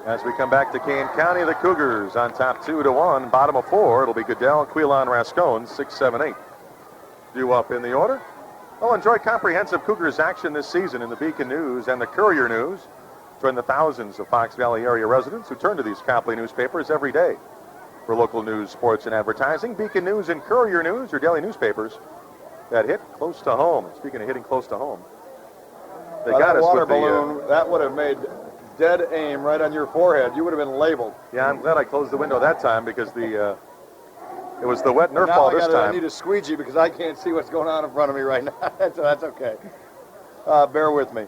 As we come back to Kane County, the Cougars on top 2-1. Bottom of 4, it'll be Goodell, Quilon, Rascone, 6, 7, 8. Due up in the order. Well, enjoy comprehensive Cougars action this season in the Beacon News and the Courier News. Join the thousands of Fox Valley area residents who turn to these Copley newspapers every day for local news, sports, and advertising. Beacon News and Courier News, your daily newspapers that hit close to home. And speaking of hitting close to home, they got us water with balloon. That would have made dead aim right on your forehead. You would have been labeled. Yeah, I'm glad I closed the window that time because it was the wet Nerf ball this time. I need a squeegee because I can't see what's going on in front of me right now. So that's okay. Bear with me.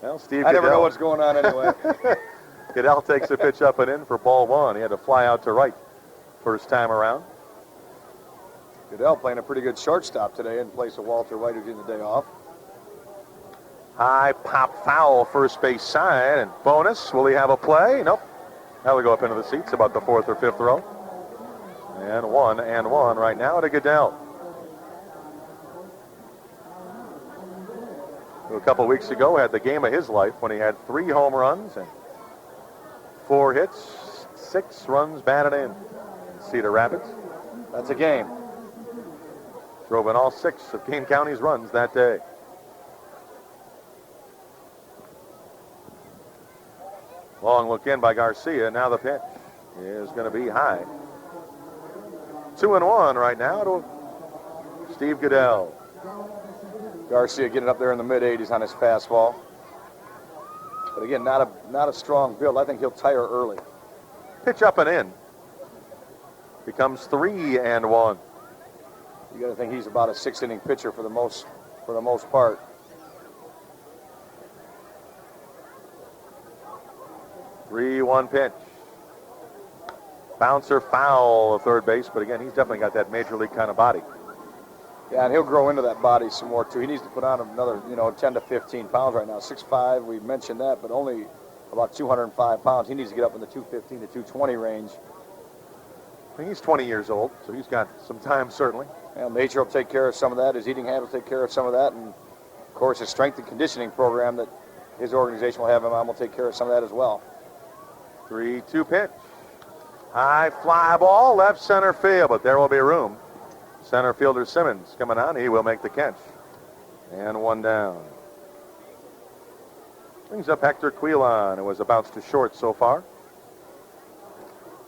Well, Steve I never know what's going on anyway. Goodell takes a pitch up and in for ball 1. He had to fly out to right first time around. Goodell playing a pretty good shortstop today in place of Walter White, who's getting the day off. High pop foul first base side and bonus. Will he have a play? Nope. That'll go up into the seats about the 4th or 5th row. And 1-1 right now to Goodell. A couple weeks ago had the game of his life when he had 3 home runs and 4 hits, 6 runs batted in Cedar Rapids. That's a game. Drove in all 6 of Kane County's runs that day. Long look in by Garcia. Now the pitch is going to be high. 2-1 right now to Steve Goodell. Garcia getting up there in the mid-80s on his fastball. But again, not a strong build. I think he'll tire early. Pitch up and in. Becomes 3-1. You got to think he's about a 6-inning pitcher for the most part. One pitch. Bouncer foul of third base, but again, he's definitely got that major league kind of body. Yeah, and he'll grow into that body some more, too. He needs to put on another, 10 to 15 pounds right now. 6'5", we mentioned that, but only about 205 pounds. He needs to get up in the 215 to 220 range. I think he's 20 years old, so he's got some time, certainly. And nature will take care of some of that. His eating habits will take care of some of that. And, of course, his strength and conditioning program that his organization will have him on will take care of some of that as well. 3-2 pitch. High fly ball, left center field, but there will be room. Center fielder Simmons coming on. He will make the catch. And 1 down. Brings up Hector Quilon, who was a bounce to short so far.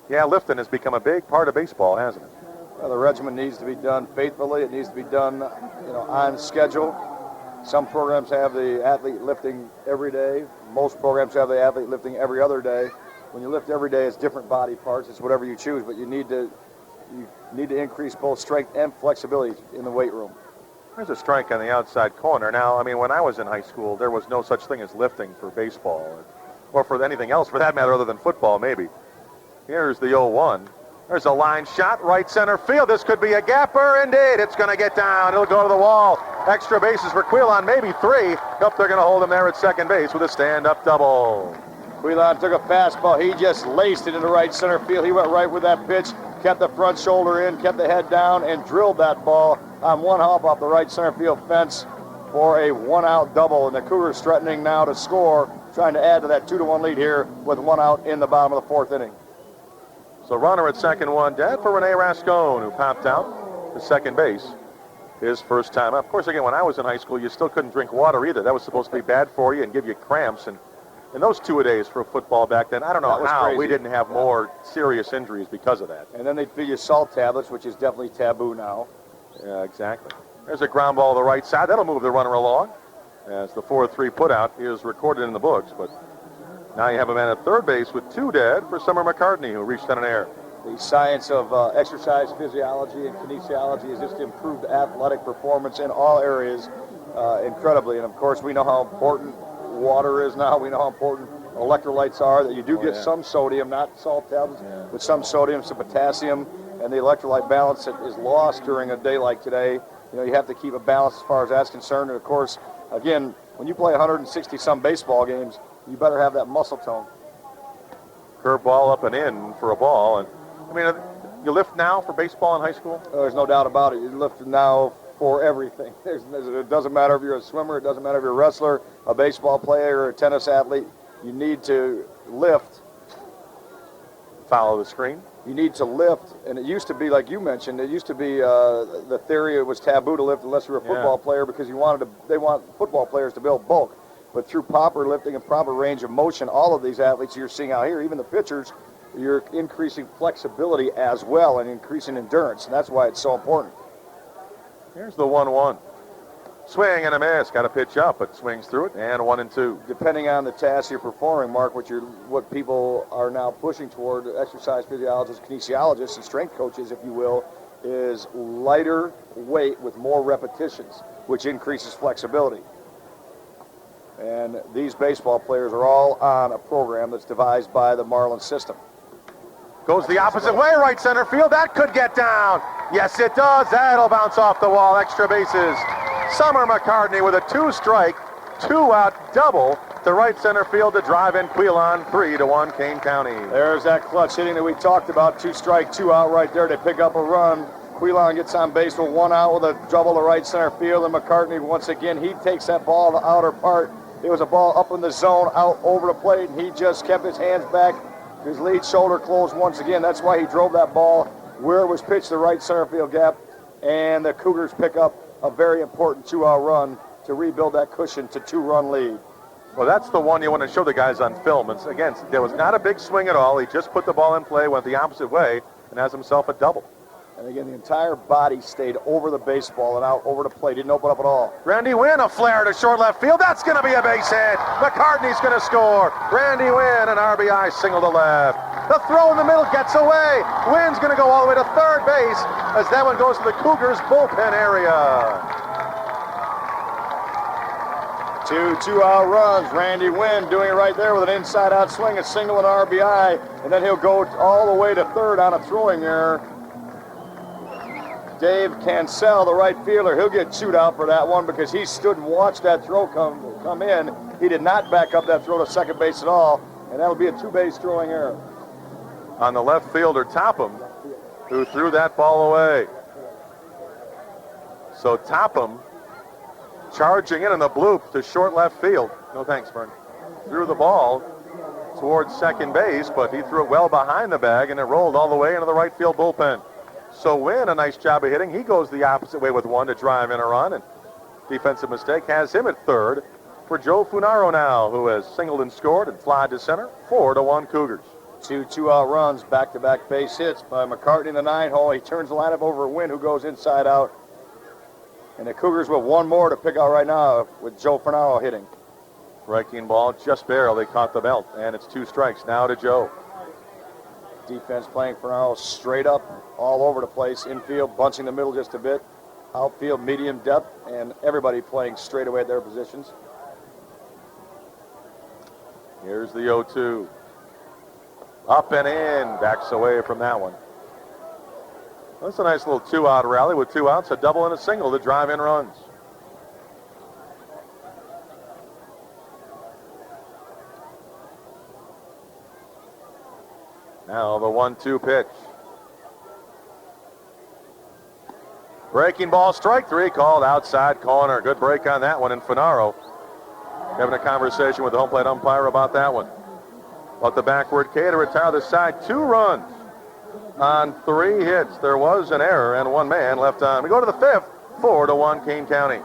Yeah, lifting has become a big part of baseball, hasn't it? Well, the regimen needs to be done faithfully. It needs to be done, on schedule. Some programs have the athlete lifting every day. Most programs have the athlete lifting every other day. When you lift every day, it's different body parts. It's whatever you choose, but you need to increase both strength and flexibility in the weight room. There's a strike on the outside corner. Now, I mean, when I was in high school, there was no such thing as lifting for baseball or for anything else, for that matter, other than football, maybe. Here's the 0-1. There's a line shot, right center field. This could be a gapper. Indeed, it's going to get down. It'll go to the wall. Extra bases for Quilon, maybe 3. Nope, they're going to hold him there at second base with a stand-up double. Quilon took a fastball. He just laced it into right center field. He went right with that pitch, kept the front shoulder in, kept the head down, and drilled that ball on one hop off the right center field fence for a 1-out double. And the Cougars threatening now to score, trying to add to that 2-1 lead here with 1 out in the bottom of the 4th inning. So runner at second, 1 dead for Rene Rascone, who popped out to second base his first time up. Of course, again, when I was in high school, you still couldn't drink water either. That was supposed to be bad for you and give you cramps. And those 2-a-days for football back then, I don't know how crazy. We didn't have more serious injuries because of that. And then they'd feed you salt tablets, which is definitely taboo now. Yeah, exactly. There's a ground ball to the right side. That'll move the runner along as the 4-3 putout is recorded in the books. But now you have a man at third base with 2 dead for Summer McCartney, who reached on an air. The science of exercise physiology and kinesiology has just improved athletic performance in all areas incredibly. And, of course, we know how important water is now. We know how important electrolytes are, that you do get some sodium, not salt tablets, but some sodium, some potassium, and the electrolyte balance that is lost during a day like today. You have to keep a balance as far as that's concerned. And, of course, again, when you play 160-some baseball games, you better have that muscle tone. Curveball up and in for a ball. And I mean, you lift now for baseball in high school? There's no doubt about it. You lift now for everything. It doesn't matter if you're a swimmer. It doesn't matter if you're a wrestler, a baseball player, or a tennis athlete. You need to lift follow the screen. You need to lift, and it used to be, like you mentioned, it used to be the theory it was taboo to lift unless you were a football player because they want football players to build bulk. But through proper lifting and proper range of motion, all of these athletes you're seeing out here, even the pitchers, you're increasing flexibility as well and increasing endurance, and that's why it's so important. Here's the 1-1. Swing and a miss. Got to pitch up, but swings through it, and 1-2. Depending on the task you're performing, Mark, what people are now pushing toward, exercise physiologists, kinesiologists, and strength coaches, if you will, is lighter weight with more repetitions, which increases flexibility. And these baseball players are all on a program that's devised by the Marlins system. Goes the opposite way, right center field. That could get down. Yes, it does. That'll bounce off the wall. Extra bases. Summer McCartney with a 2-strike, 2-out double to right center field to drive in Quilon. 3-1 Kane County. There's that clutch hitting that we talked about. 2-strike, 2-out right there to pick up a run. Quilon gets on base with 1 out with a double to right center field, and McCartney, once again, he takes that ball the outer part. It was a ball up in the zone, out over the plate, and he just kept his hands back. His lead shoulder closed once again. That's why he drove that ball where it was pitched, the right center field gap. And the Cougars pick up a very important 2-out run to rebuild that cushion to 2-run lead. Well, that's the one you want to show the guys on film. It's, again, there was not a big swing at all. He just put the ball in play, went the opposite way, and has himself a double. And again, the entire body stayed over the baseball and out over the plate. Didn't open up at all. Randy Wynn, a flare to short left field. That's going to be a base hit. McCartney's going to score. Randy Wynn, an RBI single to left. The throw in the middle gets away. Wynn's going to go all the way to third base as that one goes to the Cougars bullpen area. 2 2-out runs. Randy Wynn doing it right there with an inside-out swing, a single and RBI, and then he'll go all the way to third on a throwing error. Dave Cancel, the right fielder, he'll get chewed out for that one because he stood and watched that throw come in. He did not back up that throw to second base at all, and that'll be a 2-base throwing error. On the left fielder, Topham, who threw that ball away. So Topham charging in on the bloop to short left field. No thanks, Vern. Threw the ball towards second base, but he threw it well behind the bag, and it rolled all the way into the right field bullpen. So Wynn, a nice job of hitting. He goes the opposite way with 1 to drive in a run, and defensive mistake has him at third for Joe Funaro now, who has singled and scored and flied to center. 4-1 Cougars. 2 2-out runs, back-to-back base hits by McCartney in the 9-hole. He turns the lineup over Wynn, who goes inside out. And the Cougars with 1 more to pick out right now with Joe Funaro hitting. Breaking ball just barely caught the belt, and it's 2 strikes now to Joe. Defense playing for now straight up all over the place. Infield bunching the middle just a bit. Outfield medium depth, and everybody playing straight away at their positions. Here's the 0-2. Up and in. Backs away from that one. That's a nice little 2-out rally with 2 outs, a double and a single to drive in runs. Now the 1-2 pitch. Breaking ball, strike 3, called outside corner. Good break on that one, and Funaro having a conversation with the home plate umpire about that one. But the backward K to retire the side. 2 runs on 3 hits. There was an error and 1 man left on. We go to the 5th, 4-1 Kane County.